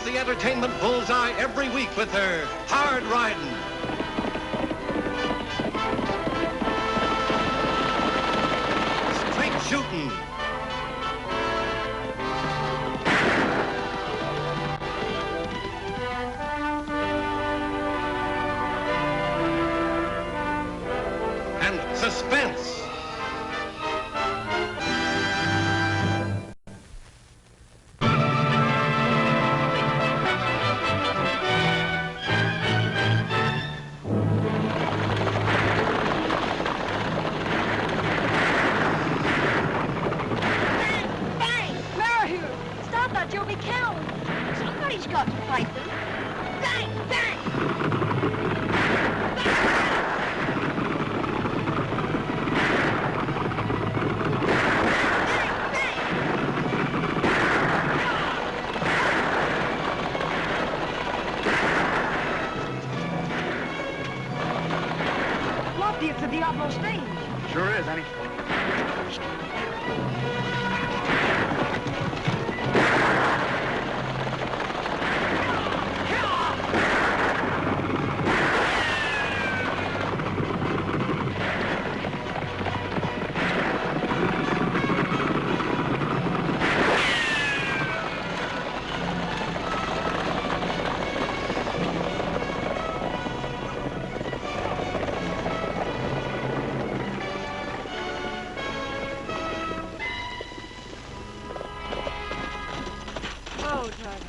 hits the entertainment bullseye every week with her hard riding. Straight shooting. And suspense. It's the Diablo stage. Sure is, Annie.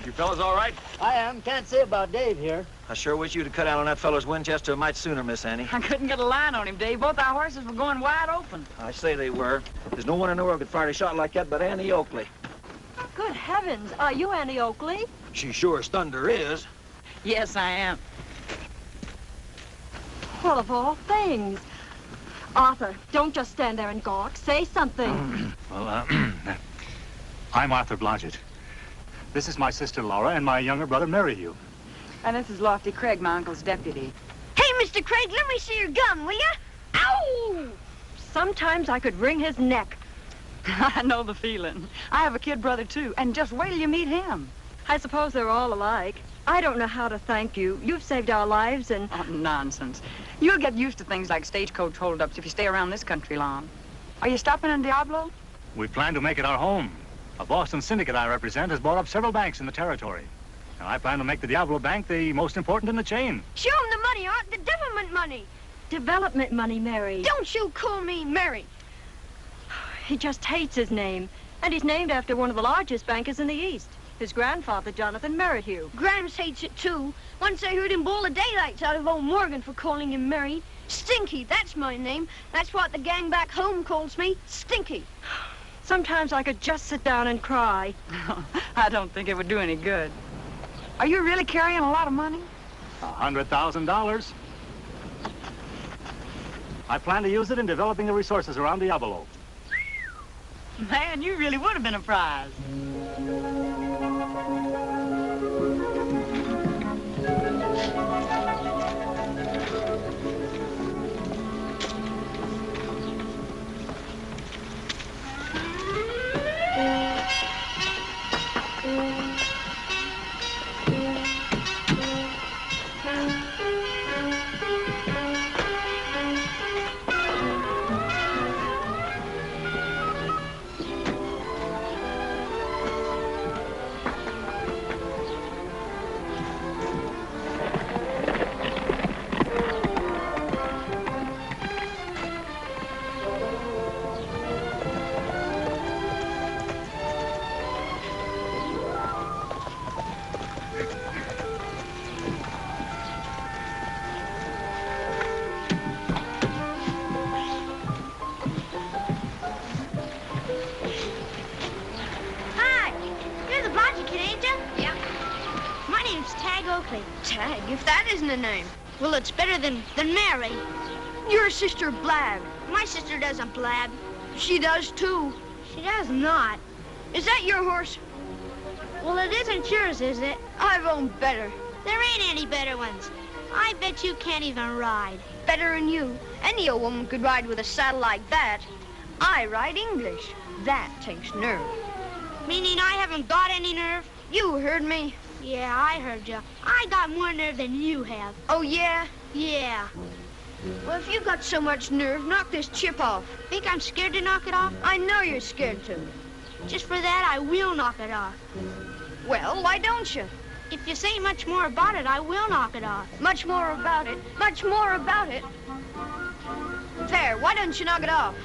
You fellas all right? I am. Can't say about Dave here. I sure wish you'd have cut out on that fellow's Winchester a mite sooner, Miss Annie. I couldn't get a line on him, Dave. Both our horses were going wide open. I say they were. There's no one in the world could fire a shot like that but Annie Oakley. Good heavens. Are you Annie Oakley? She sure as thunder is. Yes, I am. Well, of all things. Arthur, don't just stand there and gawk. Say something. I'm Arthur Blodgett. This is my sister Laura and my younger brother Merrihew. And this is Lofty Craig, my uncle's deputy. Hey, Mr. Craig, let me see your gun, will ya? Ow! Sometimes I could wring his neck. I know the feeling. I have a kid brother, too, and just wait till you meet him. I suppose they're all alike. I don't know how to thank you. You've saved our lives and... Oh, nonsense. You'll get used to things like stagecoach holdups if you stay around this country long. Are you stopping in Diablo? We plan to make it our home. A Boston syndicate I represent has bought up several banks in the territory. And I plan to make the Diablo Bank the most important in the chain. Show him the money, Art, the government money. Development money, Mary. Don't you call me Mary. He just hates his name. And he's named after one of the largest bankers in the East. His grandfather, Jonathan Merrihew. Grimes hates it, too. Once I heard him boil the daylights out of old Morgan for calling him Mary. Stinky, that's my name. That's what the gang back home calls me, Stinky. Sometimes I could just sit down and cry. I don't think it would do any good. Are you really carrying a lot of money? $100,000. I plan to use it in developing the resources around Diablo. Man, you really would have been a prize. Tagg Oakley. Tagg, if that isn't a name. Well, it's better than Mary. Your sister Blab. My sister doesn't blab. She does, too. She does not. Is that your horse? Well, it isn't yours, is it? I've owned better. There ain't any better ones. I bet you can't even ride. Better than you. Any old woman could ride with a saddle like that. I ride English. That takes nerve. Meaning I haven't got any nerve? You heard me. Yeah, I heard you. I got more nerve than you have. Oh, yeah? Yeah. Well, if you got so much nerve, knock this chip off. Think I'm scared to knock it off? I know you're scared to. Just for that, I will knock it off. Well, why don't you? If you say much more about it, I will knock it off. Much more about it. Much more about it. There, why don't you knock it off?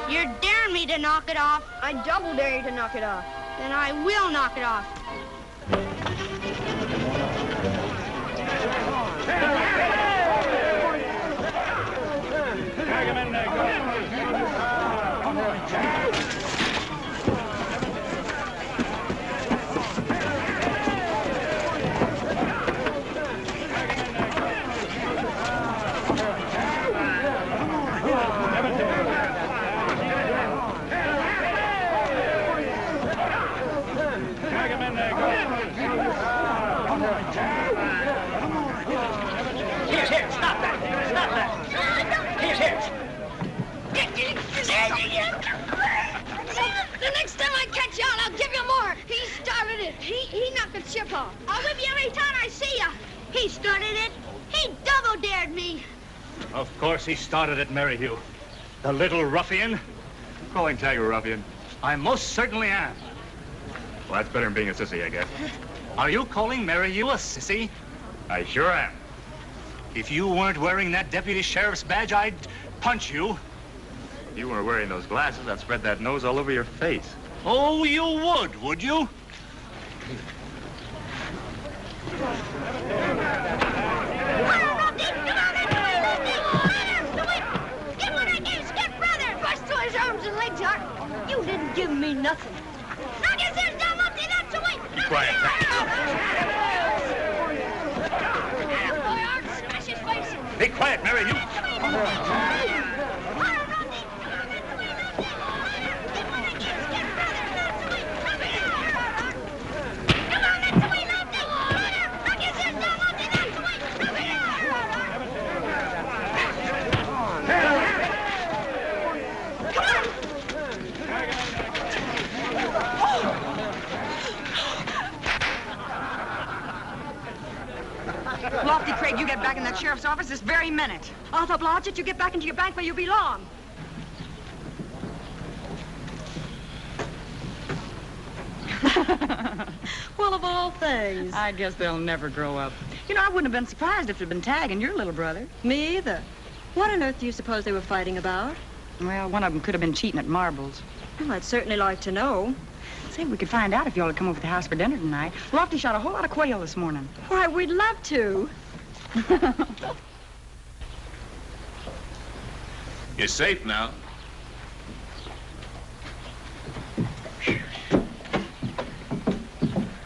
You're daring me to knock it off. I double dare you to knock it off. Then I will knock it off. Drag him in there, go. The next time I catch you out, I'll give you more. He started it. He knocked the chip off. I'll whip you every time I see you. He started it. He double dared me. Of course he started it, Maryhugh. The little ruffian. Calling Tagg a ruffian. I most certainly am. Well, that's better than being a sissy, I guess. Are you calling Maryhugh a sissy? I sure am. If you weren't wearing that deputy sheriff's badge, I'd punch you. If you weren't wearing those glasses, I'd spread that nose all over your face. Oh, you would you? You didn't give me nothing. Be quiet, Tagg. Be quiet, Maryhugh. Lofty Craig, you get back in that sheriff's office this very minute. Arthur Blodgett, you get back into your bank where you belong. Well, of all things. I guess they'll never grow up. You know, I wouldn't have been surprised if it had been Tagg and your little brother. Me either. What on earth do you suppose they were fighting about? Well, one of them could have been cheating at marbles. Well, I'd certainly like to know. Say, we could find out if y'all would come over to the house for dinner tonight. Lofty shot a whole lot of quail this morning. Why, we'd love to. You're safe now.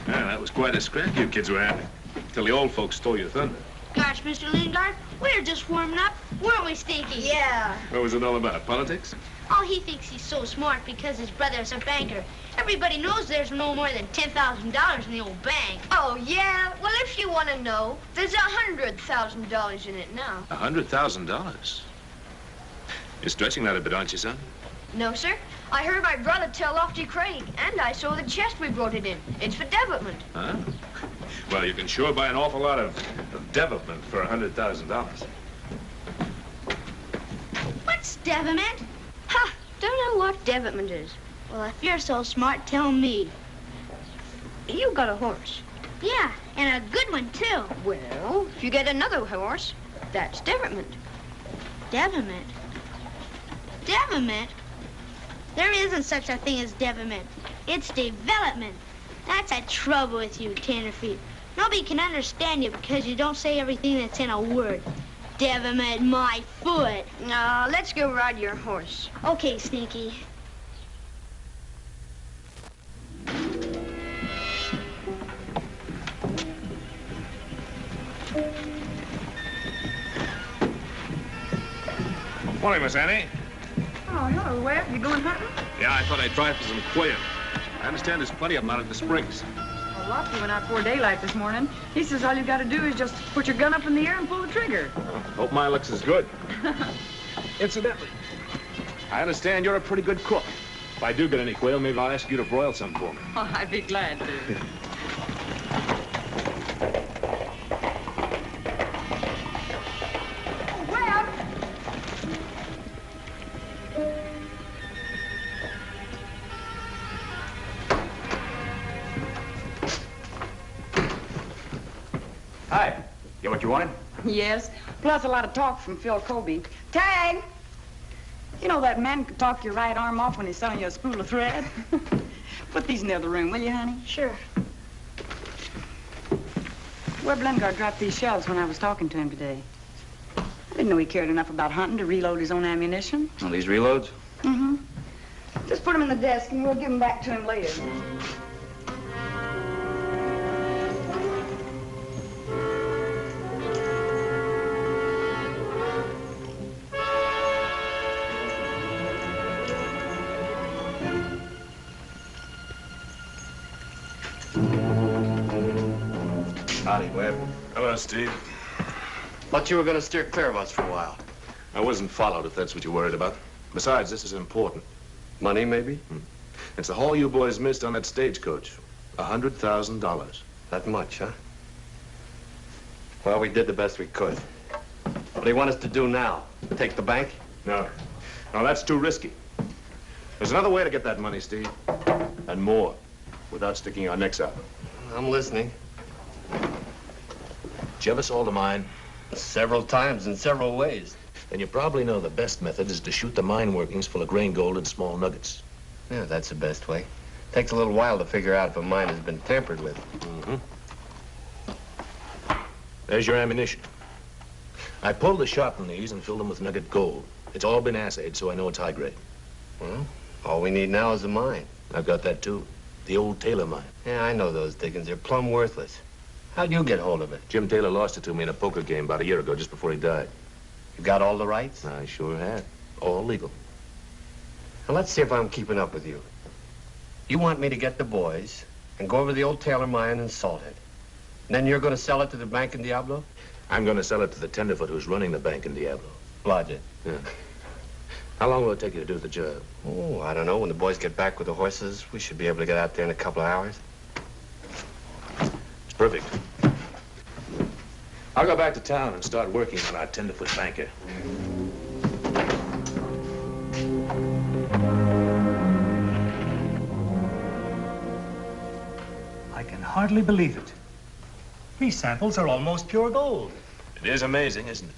Well, that was quite a scrap you kids were having. Till the old folks stole your thunder. Gosh, Mr. Lingard, we were just warming up, weren't we, Stinky? Yeah. What was it all about? Politics? Oh, he thinks he's so smart because his brother's a banker. Everybody knows there's no more than $10,000 in the old bank. Oh, yeah? Well, if you want to know, there's $100,000 in it now. $100,000? You're stretching that a bit, aren't you, son? No, sir. I heard my brother tell Lofty Craig, and I saw the chest we wrote it in. It's for development. Huh? Well, you can sure buy an awful lot of development for $100,000. What's devilment? Ha! Don't know what development is. Well, if you're so smart, tell me. You got a horse. Yeah, and a good one, too. Well, if you get another horse, that's development. Devilment? Devilment? There isn't such a thing as devilment. It's development. That's the trouble with you, Tenderfoot. Nobody can understand you because you don't say everything that's in a word. Devilment my foot. Now, let's go ride your horse. Okay, Stinky. Morning, Miss Annie. Oh, hello, Webb. You going hunting? Yeah, I thought I'd try for some quail. I understand there's plenty of them out at the springs. Well, Lofty went out before daylight this morning. He says all you got to do is just put your gun up in the air and pull the trigger. Hope my luck's as good. Incidentally, I understand you're a pretty good cook. If I do get any quail, maybe I'll ask you to broil some for me. Oh, I'd be glad to. Hi. Get what you wanted? Yes, plus a lot of talk from Phil Colby. Tagg! You know that man could talk your right arm off when he's selling you a spool of thread? Put these in the other room, will you, honey? Sure. Where Blengard dropped these shells when I was talking to him today. I didn't know he cared enough about hunting to reload his own ammunition. Well, these reloads? Mm-hmm. Just put them in the desk and we'll give them back to him later. Howdy, Webb. Hello, Steve. Thought you were going to steer clear of us for a while. I wasn't followed, if that's what you're worried about. Besides, this is important. Money, maybe? It's the haul you boys missed on that stagecoach. $100,000. That much, huh? Well, we did the best we could. What do you want us to do now? Take the bank? No. No, that's too risky. There's another way to get that money, Steve. And more, without sticking our necks out. I'm listening. Did you ever saw the mine? Several times in several ways. Then you probably know the best method is to shoot the mine workings full of grain gold in small nuggets. Yeah, that's the best way. Takes a little while to figure out if a mine has been tampered with. Mm-hmm. There's your ammunition. I pulled the shot from these and filled them with nugget gold. It's all been assayed, so I know it's high grade. Well, all we need now is a mine. I've got that, too. The old Taylor mine. Yeah, I know those diggings. They're plumb worthless. How'd you get hold of it? Jim Taylor lost it to me in a poker game about a year ago, just before he died. You got all the rights? I sure have. All legal. Now, let's see if I'm keeping up with you. You want me to get the boys and go over the old Taylor mine and salt it. And then you're going to sell it to the bank in Diablo? I'm going to sell it to the Tenderfoot who's running the bank in Diablo. Blodgetts. Yeah. How long will it take you to do the job? Oh, I don't know. When the boys get back with the horses, we should be able to get out there in a couple of hours. It's perfect. I'll go back to town and start working on our Tenderfoot banker. I can hardly believe it. These samples are almost pure gold. It is amazing, isn't it?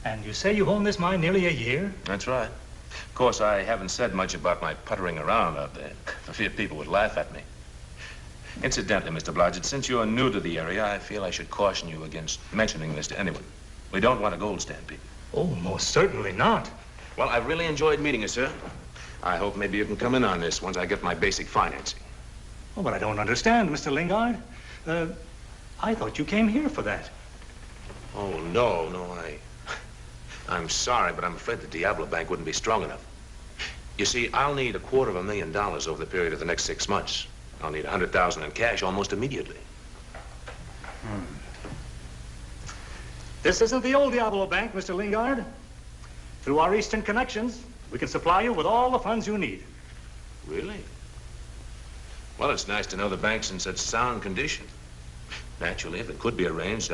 And you say you've owned this mine nearly a year? That's right. Of course, I haven't said much about my puttering around out there, for fear people would laugh at me. Incidentally, Mr. Blodgett, since you're new to the area, I feel I should caution you against mentioning this to anyone. We don't want a gold stampede. Oh, most certainly not. Well, I've really enjoyed meeting you, sir. I hope maybe you can come in on this once I get my basic financing. Oh, but I don't understand, Mr. Lingard. I thought you came here for that. Oh, no, I'm sorry, but I'm afraid the Diablo Bank wouldn't be strong enough. You see, I'll need $250,000 over the period of the next 6 months. I'll need $100,000 in cash almost immediately. This isn't the old Diablo Bank, Mr. Lingard. Through our Eastern connections, we can supply you with all the funds you need. Really? Well, it's nice to know the bank's in such sound condition. Naturally, if it could be arranged,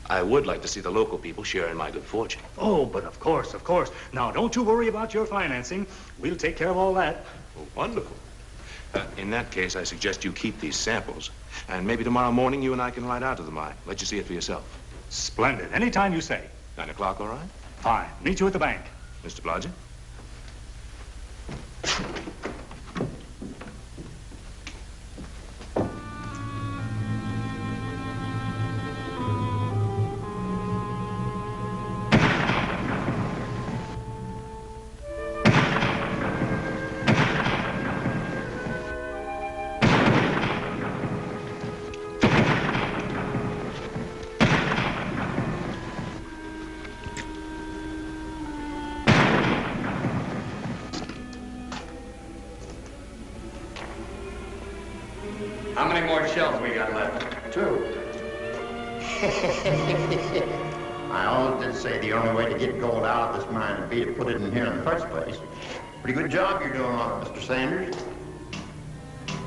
I would like to see the local people share in my good fortune. Oh, but of course, of course. Now, don't you worry about your financing. We'll take care of all that. Oh, wonderful. In that case, I suggest you keep these samples. And maybe tomorrow morning you and I can ride out to the mine. Let you see it for yourself. Splendid. Anytime you say. 9 o'clock, all right? Fine. Meet you at the bank. Mr. Blodgett? How many more shells we got left? 2. I always did say the only way to get gold out of this mine would be to put it in here in the first place. Pretty good job you're doing on it, Mr. Sanders.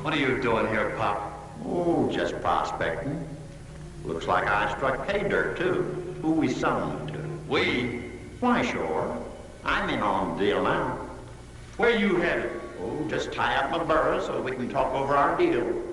What are you doing here, Pop? Oh, just prospecting. Looks like I struck pay dirt, too. Who we selling it to? We? Why, sure. I'm in on the deal now. Where you headed? Oh, just tie up my burro so we can talk over our deal.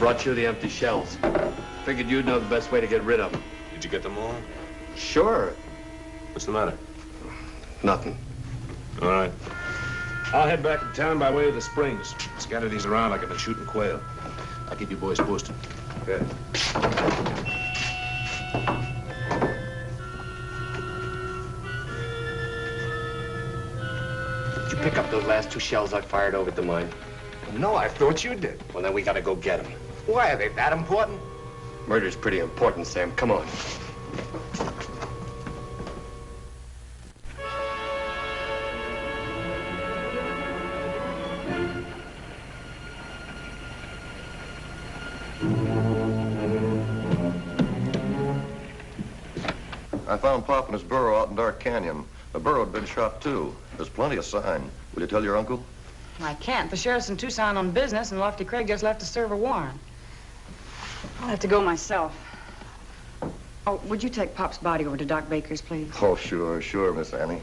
brought you the empty shells. Figured you'd know the best way to get rid of them. Did you get them all? Sure. What's the matter? Nothing. All right. I'll head back to town by way of the springs. Scatter these around like I've been shooting quail. I'll keep you boys posted. Good. Did you pick up those last 2 shells I fired over at the mine? No, I thought you did. Well, then we gotta go get them. Why, are they that important? Murder's pretty important, Sam. Come on. I found Pop in his burro out in Dark Canyon. The burro had been shot, too. There's plenty of sign. Will you tell your uncle? I can't. The sheriff's in Tucson on business, and Lofty Craig just left to serve a warrant. I'll have to go myself. Oh, would you take Pop's body over to Doc Baker's, please? Oh, sure, Miss Annie.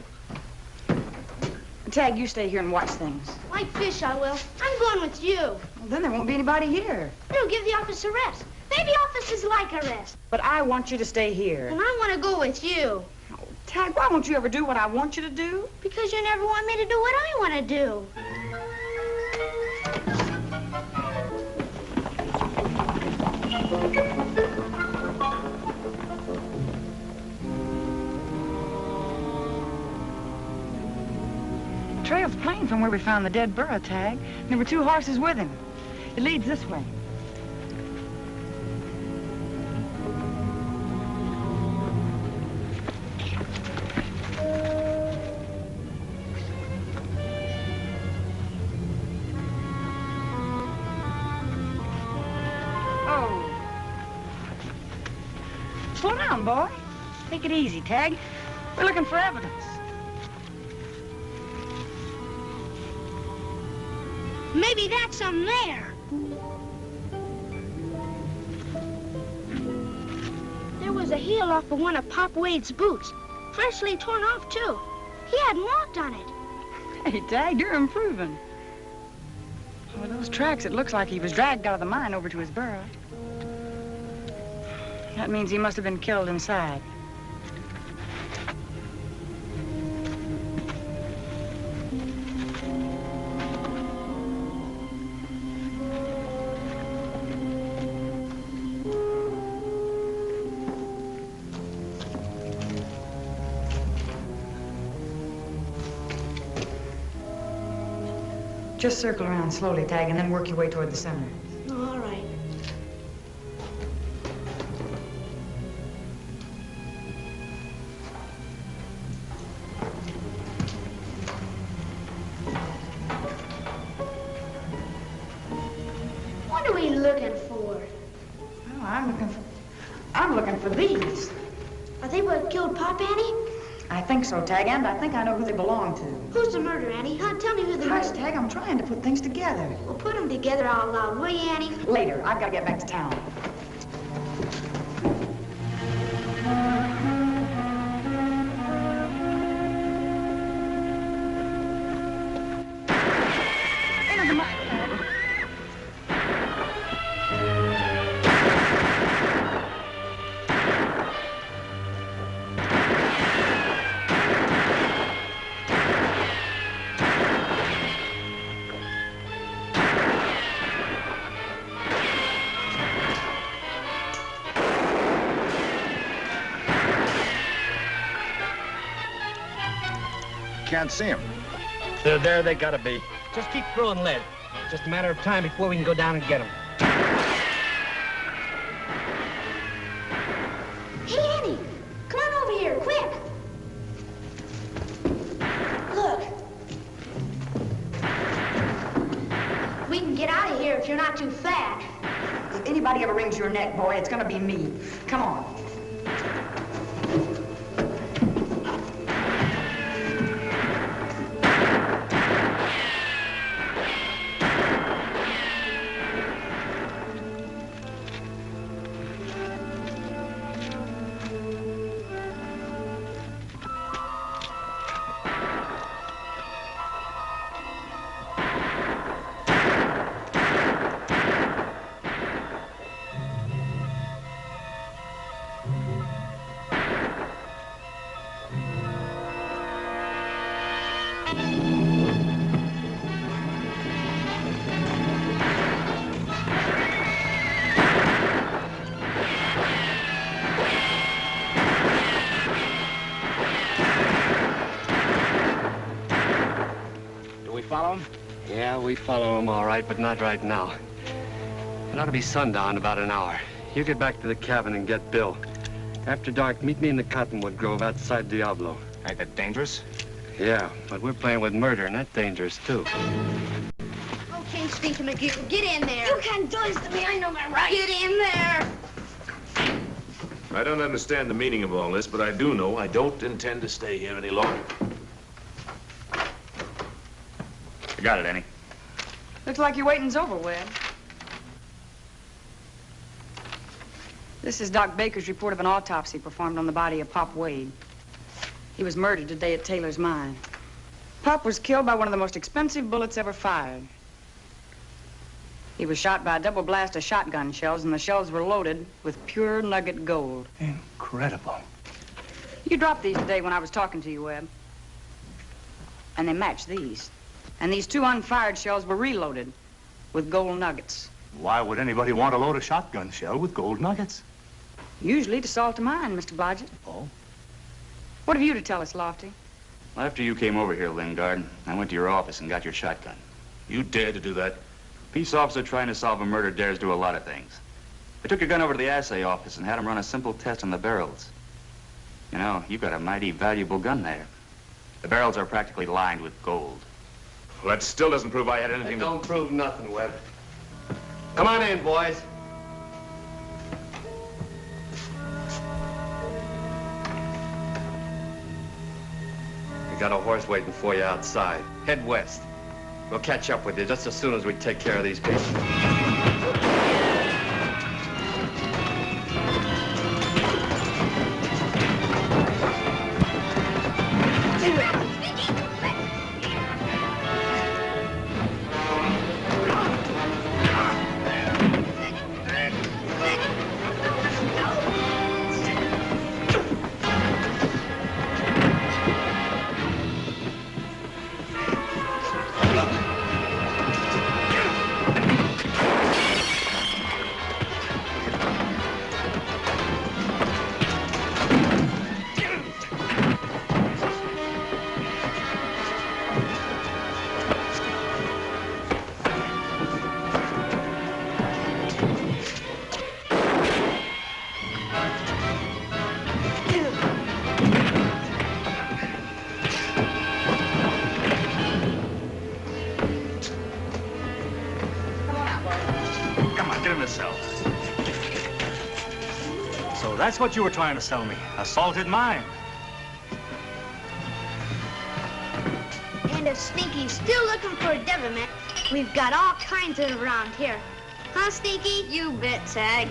Tagg, you stay here and watch things. Like fish, I will. I'm going with you. Well, then there won't be anybody here. It'll give the office a rest. Maybe offices like a rest. But I want you to stay here. And I want to go with you. Oh, Tagg, why won't you ever do what I want you to do? Because you never want me to do what I want to do. The trail's plain from where we found the dead burro, Tagg. There were 2 horses with him. It leads this way. Slow down, boy. Take it easy, Tagg. We're looking for evidence. Maybe that's some there. There was a heel off of one of Pop Wade's boots. Freshly torn off, too. He hadn't walked on it. Hey, Tagg, you're improving. With those tracks, it looks like he was dragged out of the mine over to his burro. That means he must have been killed inside. Just circle around slowly, Tagg, and then work your way toward the center. All right. What are we looking for? Well, I'm looking for these. Are they what killed Pop, Annie? I think so, Tagg, and I think I know who they belong to. Who's the murderer, Annie? Huh? Tell me who the Hush, murderer. Tagg, I'm trying to put things together. Well, put them together out loud, will you, Annie? Later. I've got to get back to town. Into the mine, Tagg. Can't see him. They're there, they gotta be. Just keep throwing lead. Just a matter of time before we can go down and get them. Hey, Annie, come on over here, quick. Look. We can get out of here if you're not too fat. If anybody ever wrings your neck, boy, it's gonna be me. Come on. them? Yeah, we follow him all right, but not right now. It ought to be sundown in about an hour. You get back to the cabin and get Bill. After dark, meet me in the cottonwood grove outside Diablo. Ain't that dangerous? Yeah, but we're playing with murder, and that's dangerous, too. Okay, Stinky McGee, get in there. You can't do this to me. I know my rights. Get in there. I don't understand the meaning of all this, but I do know I don't intend to stay here any longer. You got it, Annie. Looks like your waiting's over, Webb. This is Doc Baker's report of an autopsy performed on the body of Pop Wade. He was murdered today at Taylor's mine. Pop was killed by one of the most expensive bullets ever fired. He was shot by a double blast of shotgun shells, and the shells were loaded with pure nugget gold. Incredible. You dropped these today when I was talking to you, Webb. And they match these. And these 2 unfired shells were reloaded with gold nuggets. Why would anybody want to load a shotgun shell with gold nuggets? Usually to salt a mine, Mr. Blodgett. Oh? What have you to tell us, Lofty? After you came over here, Lingard, I went to your office and got your shotgun. You dared to do that? Peace officer trying to solve a murder dares do a lot of things. I took your gun over to the assay office and had him run a simple test on the barrels. You know, you've got a mighty valuable gun there. The barrels are practically lined with gold. Well, that still doesn't prove I had anything Don't prove nothing, Webb. Come on in, boys. We got a horse waiting for you outside. Head west. We'll catch up with you just as soon as we take care of these people. That's what you were trying to sell me. A salted mine. And if Stinky's still looking for a devilment, we've got all kinds of them around here. Huh, Stinky? You bet, Tagg.